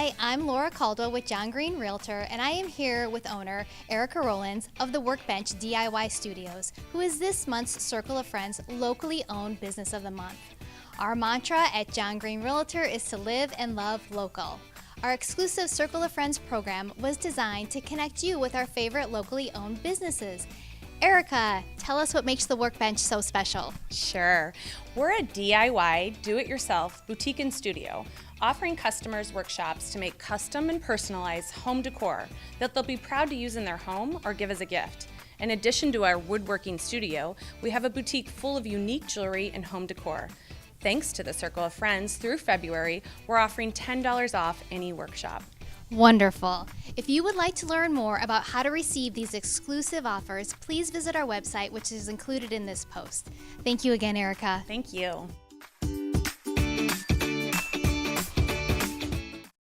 Hi, I'm Laura Caldwell with John Greene Realtor, and I am here with owner Erica Rollins of the WorkBench DIY Studios, who is this month's Circle of Friends locally owned business of the month. Our mantra at John Greene Realtor is to live and love local. Our exclusive Circle of Friends program was designed to connect you with our favorite locally owned businesses. Erica, tell us what makes the WorkBench so special. Sure. We're a DIY, do-it-yourself boutique and studio, offering customers workshops to make custom and personalized home decor that they'll be proud to use in their home or give as a gift. In addition to our woodworking studio, we have a boutique full of unique jewelry and home decor. Thanks to the Circle of Friends, through February, we're offering $10 off any workshop. Wonderful. If you would like to learn more about how to receive these exclusive offers, please visit our website, which is included in this post. Thank you again, Erica. Thank you.